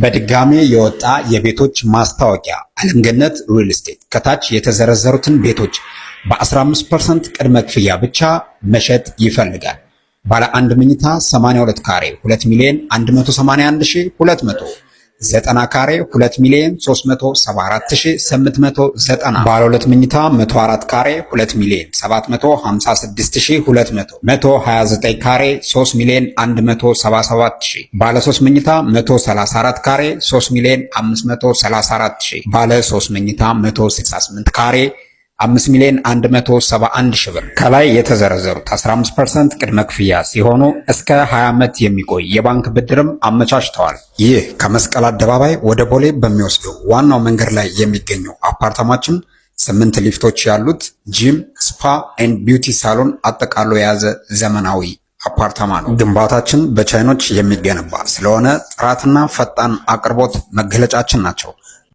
በድጋሜ የወጣ የቤቶች ማስታወቂያ አለምገነት ሪል ስቴት ከታች የተዘረዘሩትን ቤቶች በ15% ቅድመ ክፍያ ብቻ መሸጥ ይፈልጋል። ባለ አንድ መኝታ 82 ካሬ 2,181,200፣ 90 ካሬ 2,374,890፣ ባለ ሁለት መኝታ 104 ካሬ 2,756,200፣ 129 ካሬ 3,177,000፣ ባለ 3 መኝታ 134 ካሬ 3,534,000፣ ባለ 3 መኝታ 168 ካሬ 5,171,000 ብር። ከላይ የተዘረዘሩት 15% ቅድመ ክፍያ ሲሆኑ እስከ 20 ዓመት የሚቆይ የባንክ ብድርም አመቻችተዋል። ይህ ከመስቀል አደባባይ ወደ ቦሌ በሚወስደው ዋናው መንገድ ላይ የሚገኘው አፓርታማችን 8 ሊፍቶች ያሉት ጂም፣ ስፓ ኤንድ ቢዩቲ ሳሎን አጠቃሎ የያዘ ዘመናዊ አፓርታማ ነው። ግንባታችን በቻይኖች የሚገነባ ስለሆነ ጥራትና ፈጣን አቅርቦት መገለጫችን ናቸው።